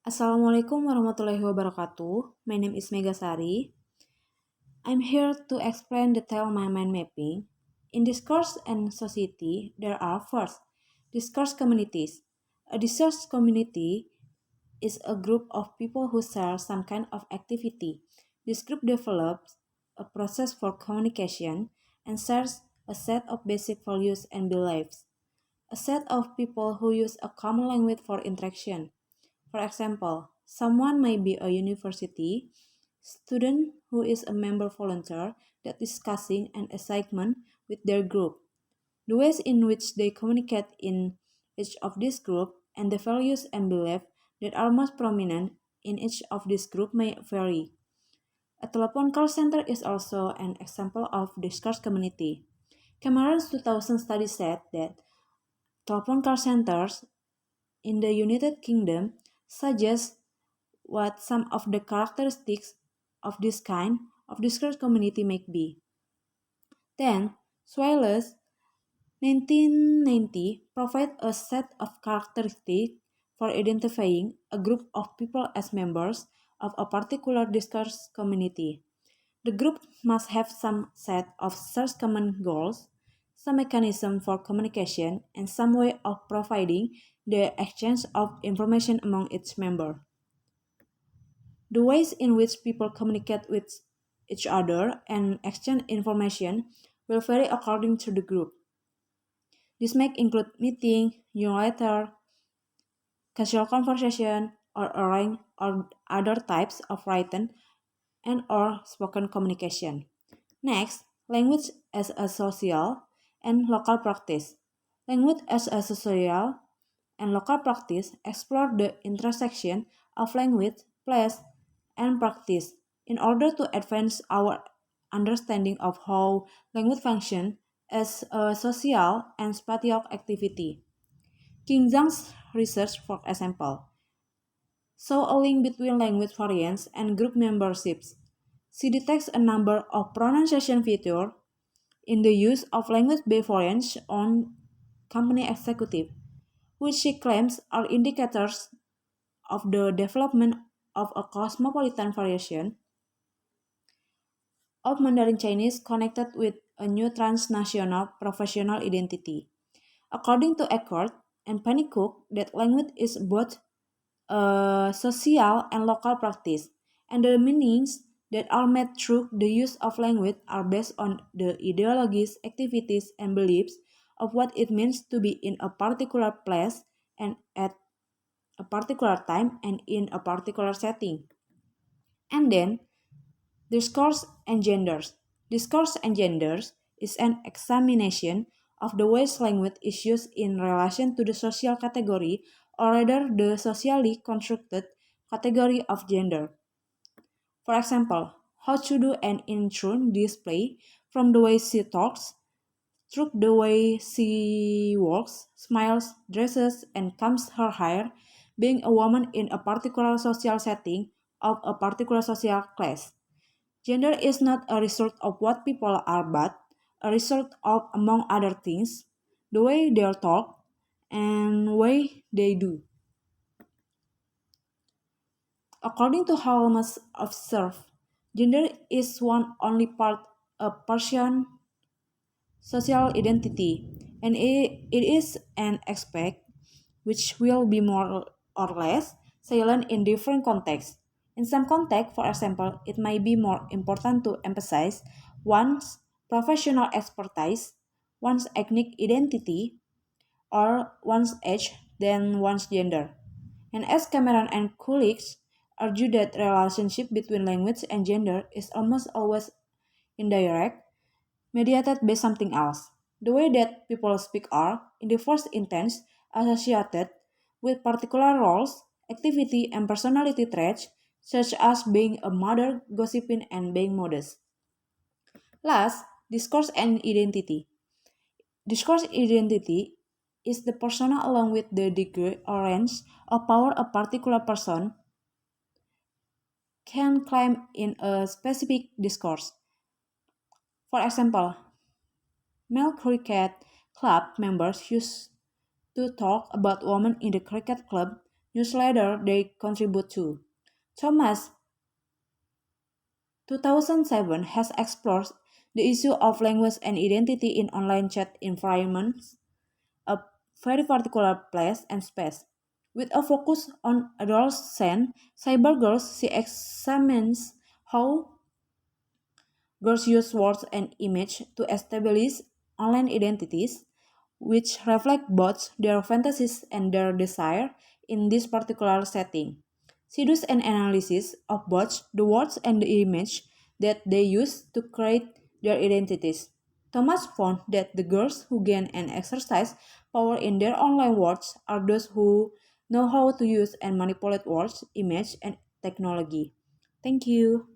Assalamualaikum warahmatullahi wabarakatuh. My name is Megasari. I'm here to explain detail my mind mapping. In discourse and society, there are first discourse communities. A discourse community is a group of people who share some kind of activity. This group develops a process for communication and shares a set of basic values and beliefs. A set of people who use a common language for interaction. For example, someone may be a university student who is a member volunteer that discussing an assignment with their group. The ways in which they communicate in each of this group and the values and beliefs that are most prominent in each of this group may vary. A telephone call center is also an example of discourse community. Cameron's 2000 study said that telephone call centers in the United Kingdom suggest what some of the characteristics of this kind of discourse community may be. Then, Swales 1990 provide a set of characteristics for identifying a group of people as members of a particular discourse community. The group must have some set of shared common goals, some mechanism for communication, and some way of providing the exchange of information among its members. The ways in which people communicate with each other and exchange information will vary according to the group. This may include meeting, newsletter, casual conversation, or arrange or other types of written and or spoken communication. Next, language as a social and local practice. Language as a social and local practice explore the intersection of language, place, and practice in order to advance our understanding of how language functions as a social and spatial activity. King Zhang's research, for example, saw a link between language variants and group memberships. She detects a number of pronunciation features in the use of language-based variants on company executive, which she claims are indicators of the development of a cosmopolitan variation of Mandarin Chinese connected with a new transnational professional identity. According to Eckert and Pennycook, that language is both a social and local practice, and the meanings that are made through the use of language are based on the ideologies, activities, and beliefs of what it means to be in a particular place and at a particular time and in a particular setting. And then, discourse and genders. Discourse and genders is an examination of the ways language is used in relation to the social category, or rather the socially constructed category of gender. For example, how to do an intro display from the way she talks, through the way she walks, smiles, dresses, and combs her hair, being a woman in a particular social setting of a particular social class. Gender is not a result of what people are but a result of, among other things, the way they talk and way they do. According to how must observe, gender is one only part a person social identity, and it is an aspect which will be more or less salient in different contexts. In some contexts, for example, it may be more important to emphasize one's professional expertise, one's ethnic identity, or one's age than one's gender. And as Cameron and colleagues argue that relationship between language and gender is almost always indirect, mediated by something else. The way that people speak are, in the first instance, associated with particular roles, activity, and personality traits, such as being a mother, gossiping, and being modest. Last, discourse and identity. Discourse identity is the persona along with the degree or range of power a particular person can claim in a specific discourse. For example, male cricket club members used to talk about women in the cricket club newsletter they contribute to. Thomas, 2007, has explored the issue of language and identity in online chat environments, a very particular place and space. With a focus on adolescent cybergirls, she examines how girls use words and images to establish online identities, which reflect both their fantasies and their desire in this particular setting. She does an analysis of both the words and the image that they use to create their identities. Thomas found that the girls who gain and exercise power in their online worlds are those who know how to use and manipulate words, image, and technology. Thank you.